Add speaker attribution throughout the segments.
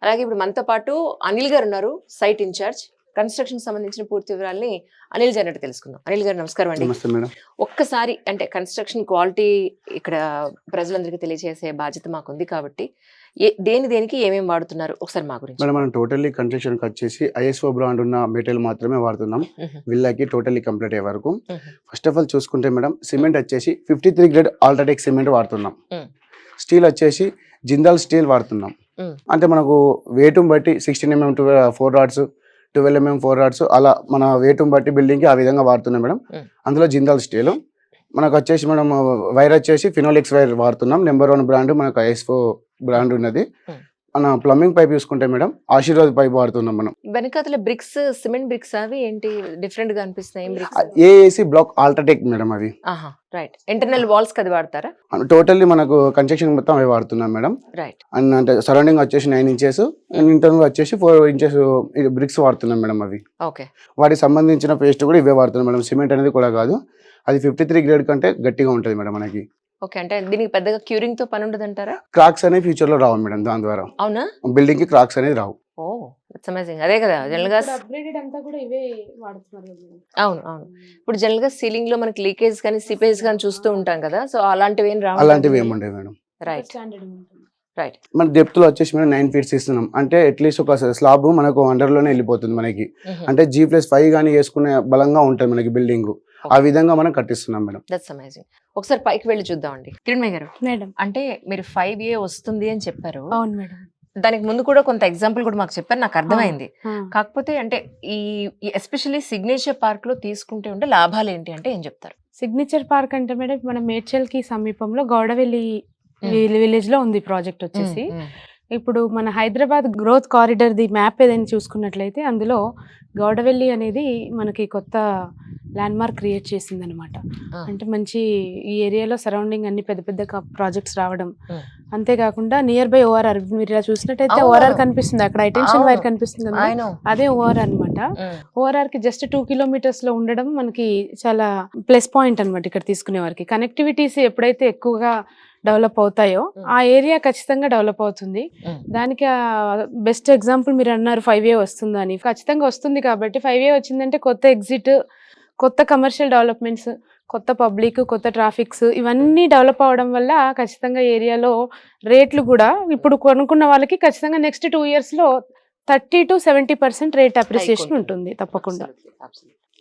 Speaker 1: అలాగే ఇప్పుడు మనతో పాటు అనిల్ గారు ఉన్నారు, సైట్ ఇన్ఛార్జ్. కన్స్ట్రక్షన్ సంబంధించిన పూర్తి వివరాల్ని అనిల్ గారి నుండి తెలుసుకుందాం. అనిల్ గారు నమస్కారం అండి.
Speaker 2: నమస్తే మేడం.
Speaker 1: ఒక్కసారి అంటే కన్స్ట్రక్షన్ క్వాలిటీ ఇక్కడ ప్రజలందరికీ తెలియజేసే బాధ్యత మాకుంది కాబట్టి దేనికి ఏమేమి వాడుతున్నారు ఒకసారి మా గురించి.
Speaker 2: మేడం మనం టోటల్లీ కన్స్ట్రక్షన్కి వచ్చేసి ఐఎస్ఓ బ్రాండ్ ఉన్న మెటీరియల్ మాత్రమే వాడుతున్నాం. విల్లాకి టోటల్లీ కంప్లీట్ అయ్యే వరకు. ఫస్ట్ ఆఫ్ ఆల్ చూసుకుంటే మేడం సిమెంట్ వచ్చేసి 53 గ్రేడ్ అల్ట్రాటెక్ సిమెంట్ వాడుతున్నాం. స్టీల్ వచ్చేసి జిందాల్ స్టీల్ వాడుతున్నాం. అంటే మనకు వెయిట్ని బట్టి 16 mm 4 రాడ్స్, 12 mm 4 రాడ్స్ అలా మన వెయిట్ని బట్టి బిల్డింగ్కి ఆ విధంగా వాడుతున్నాం మేడం. అందులో జిందాల్ స్టీల్ మనకు వచ్చేసి మేడం వైర్ వచ్చేసి ఫినోలిక్స్ వైర్ వాడుతున్నాం. నెంబర్ 1 బ్రాండ్ మనకు ఐఎస్ఓ బ్రాండ్ ఉన్నది. మన ప్లంబింగ్ పైప్ చూసుకుంటే మేడం ఆశీర్వాద్ పైప్ వాడుతున్నాం మనం.
Speaker 1: వెనకాతల బ్రిక్స్ సిమెంట్ బ్రిక్స్ అవి ఏంటి డిఫరెంట్ గా అనిపిస్తున్నాయి?
Speaker 2: ఏఏసి బ్లాక్ అల్ట్రాటెక్ మేడం అవి.
Speaker 1: రైట్. ఇంటర్నల్ వాల్స్ కది వాడతారా?
Speaker 2: టోటల్లీ మనకు కన్స్ట్రక్షన్ మొత్తం అవి వాడుతున్నాం మేడం.
Speaker 1: రైట్.
Speaker 2: అండ్ అంటే సరౌండింగ్ వచ్చేసి 9 inches, ఇంటర్నల్ వచ్చేసి 4 inches బ్రిక్స్ వాడుతున్నాం మేడం అవి.
Speaker 1: ఓకే. వాటికి
Speaker 2: సంబంధించిన పేస్ట్ కూడా ఇవే వాడుతున్నాం మేడం. సిమెంట్ అనేది కూడా కాదు, అది 53 గ్రేడ్ కంటే గట్టిగా ఉంటుంది మేడం మనకి.
Speaker 1: ఓకే. అంటే దీనికి పెద్దగా క్యూరింగ్ తో పని ఉండదు అంటారా?
Speaker 2: క్రాక్స్ అనేవి ఫ్యూచర్ లో రావు మేడం. దాని ద్వారా
Speaker 1: అవునా
Speaker 2: బిల్డింగ్ కి క్రాక్స్ అనేది రావు.
Speaker 1: ఓ దట్స్ అమేజింగ్. అదే కదా జనరల్ గా
Speaker 3: అప్గ్రేడెడ్ అంతా కూడా ఇవే వాడుతున్నారు.
Speaker 1: అవును అవును. ఇప్పుడు జనరల్ గా సీలింగ్ లో మనకి లీకేజ్ కానీ సిపేజ్ కానీ చూస్తూ ఉంటాం కదా, సో అలాంటివి ఏం రావు?
Speaker 2: అలాంటివి ఏమి ఉండేవి మేడం.
Speaker 1: రైట్
Speaker 3: స్టాండర్డ్ ఉంటుంది.
Speaker 1: రైట్.
Speaker 2: మన డెప్త్ లో వచ్చేసి మనం 9 feet ఇస్తున్నాం. అంటే అట్లీస్ట్ ఒక స్లాబ్ మనకు అండర్ లోనే వెళ్ళిపోతుంది మనకి. అంటే G+5 కానీ వేసుకునే బలంగా ఉంటుంది మనకి బిల్డింగ్. ఆ విధంగా మనం కట్టిస్తున్నాం మేడం.
Speaker 1: That's amazing. ఒకసారి పైకి వెళ్ళి చూద్దామండి. కిరణ్మయ్య గారు
Speaker 3: మేడం,
Speaker 1: అంటే మీరు 5A వస్తుంది అని చెప్పారు.
Speaker 3: అవును మేడం.
Speaker 1: దానికి ముందు కూడా కొంత ఎగ్జాంపుల్ కూడా మాకు చెప్పారు, నాకు అర్థమైంది. కాకపోతే అంటే ఈ ఎస్పెషల్లీ సిగ్నేచర్ పార్క్ లో తీసుకుంటే ఉంటే లాభాలు ఏంటి అంటే ఏం చెప్తారు?
Speaker 3: సిగ్నేచర్ పార్క్ అంటే మేడం మన మేడ్చల్ కి సమీపంలో గౌడవెల్లి విలేజ్ లో ఉంది ప్రాజెక్ట్ వచ్చేసి. ఇప్పుడు మన Hyderabad growth corridor the map ఏదైనా చూసుకున్నట్లయితే అందులో గౌడవెల్లి అనేది మనకి కొత్త ల్యాండ్ మార్క్ క్రియేట్ చేసింది అనమాట. అంటే మంచి ఈ ఏరియాలో సరౌండింగ్ అన్ని పెద్ద పెద్ద ప్రాజెక్ట్స్ రావడం, అంతేకాకుండా నియర్ బై ఓఆర్ఆర్ మీరు ఇలా చూసినట్టయితే ఓఆర్ఆర్ కనిపిస్తుంది, అక్కడ హైటెన్షన్ వైర్ కనిపిస్తుంది, అదే ఓఆర్ఆర్ అనమాట. ఓఆర్ఆర్ కి జస్ట్ 2 kilometers లో ఉండడం మనకి చాలా ప్లస్ పాయింట్ అనమాట. ఇక్కడ తీసుకునే వారికి కనెక్టివిటీస్ ఎప్పుడైతే ఎక్కువగా డెవలప్ అవుతాయో ఆ ఏరియా ఖచ్చితంగా డెవలప్ అవుతుంది. దానికి బెస్ట్ ఎగ్జాంపుల్ మీరు అన్నారు 5A వస్తుందని. ఖచ్చితంగా వస్తుంది కాబట్టి 5A వచ్చిందంటే కొత్త ఎగ్జిట్, కొత్త కమర్షియల్ డెవలప్మెంట్స్, కొత్త పబ్లిక్, కొత్త ట్రాఫిక్స్ ఇవన్నీ డెవలప్ అవడం వల్ల ఖచ్చితంగా ఏరియాలో రేట్లు కూడా ఇప్పుడు కొనుక్కున్న వాళ్ళకి ఖచ్చితంగా నెక్స్ట్ 2 years లో 30 to 70% రేట్ అప్రిసియేషన్ ఉంటుంది తప్పకుండా.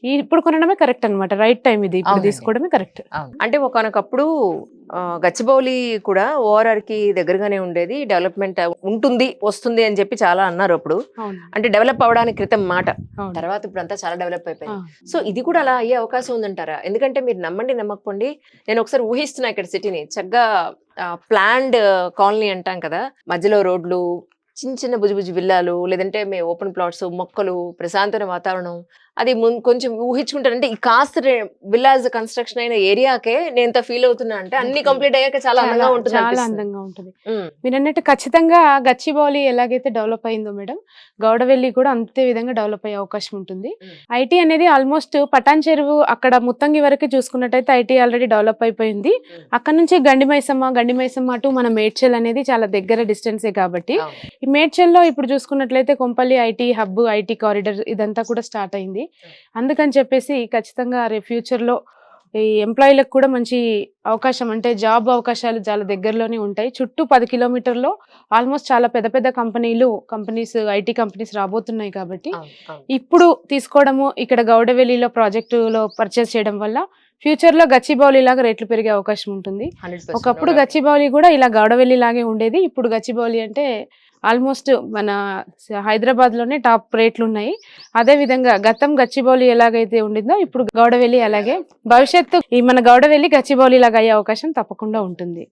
Speaker 3: ఇప్పుడు కొనడమే కరెక్ట్ అనమాట. రైట్ టైం ఇది, ఇప్పుడు తీసుకోవడమే కరెక్ట్.
Speaker 1: అంటే ఒకనొకప్పుడు గచ్చిబౌలి కూడా ఓఆర్ఆర్ కి దగ్గరగానే ఉండేది, డెవలప్మెంట్ ఉంటుంది వస్తుంది అని చెప్పి చాలా అన్నారు అప్పుడు. అంటే డెవలప్ అవడానికి క్రితం మాట. తర్వాత ఇప్పుడు అంతా చాలా డెవలప్ అయిపోయింది. సో ఇది కూడా అలా అయ్యే అవకాశం ఉందంటారా? ఎందుకంటే మీరు నమ్మండి నమ్మకపోండి, నేను ఒకసారి ఊహిస్తున్నా ఇక్కడ సిటీని చక్కగా ప్లాన్డ్ కాలనీ అంటాం కదా, మధ్యలో రోడ్లు, చిన్న చిన్న బుజ్జి విల్లాలు, లేదంటే ఓపెన్ ప్లాట్స్, మొక్కలు, ప్రశాంతమైన వాతావరణం, అది కొంచెం ఊహించుకుంటానంటే ఈ కాస్ట్ విల్లాజ్ కన్స్ట్రక్షన్ అయిన ఏరియాకే నేను ఫీల్ అవుతున్నా అంటే అన్ని కంప్లీట్ అయ్యాక చాలా అందంగా ఉంటుంది.
Speaker 3: చాలా అందంగా ఉంటుంది. మీరు అన్నట్టు ఖచ్చితంగా గచ్చిబౌలి ఎలాగైతే డెవలప్ అయిందో మేడం, గౌడవెల్లి కూడా అంతే విధంగా డెవలప్ అయ్యే అవకాశం ఉంటుంది. ఐటీ అనేది ఆల్మోస్ట్ పటాన్ చెరువు అక్కడ ముత్తంగి వరకు చూసుకున్నట్టయితే ఐటీ ఆల్రెడీ డెవలప్ అయిపోయింది. అక్కడ నుంచి గండిమైసమ్మ టు మన మేడ్చల్ అనేది చాలా దగ్గర డిస్టెన్సే కాబట్టి ఈ మేడ్చల్లో ఇప్పుడు చూసుకున్నట్లయితే Kompally IT hub, IT corridor ఇదంతా కూడా స్టార్ట్ అయింది. అందుకని చెప్పేసి ఖచ్చితంగా రేపు ఫ్యూచర్లో ఈ ఎంప్లాయీలకు కూడా మంచి అవకాశం, అంటే జాబ్ అవకాశాలు చాలా దగ్గరలోనే ఉంటాయి. చుట్టూ 10 kilometers ఆల్మోస్ట్ చాలా పెద్ద పెద్ద కంపెనీస్ ఐటీ కంపెనీస్ రాబోతున్నాయి కాబట్టి ఇప్పుడు తీసుకోవడము, ఇక్కడ గౌడవెల్లిలో ప్రాజెక్టులో పర్చేస్ చేయడం వల్ల ఫ్యూచర్ లో గచ్చిబౌలి లాగా రేట్లు పెరిగే అవకాశం ఉంటుంది. ఒకప్పుడు గచ్చిబౌలి కూడా ఇలా గౌడవెల్లి లాగే ఉండేది. ఇప్పుడు గచ్చిబౌలి అంటే ఆల్మోస్ట్ మన హైదరాబాద్ లోనే టాప్ రేట్లు ఉన్నాయి. అదే విధంగా గతం గచ్చిబౌలి ఎలాగైతే ఉండిందో ఇప్పుడు గౌడవెల్లి అలాగే భవిష్యత్తు ఈ మన గౌడవెల్లి గచ్చిబౌలి లాగా అయ్యే అవకాశం తప్పకుండా ఉంటుంది.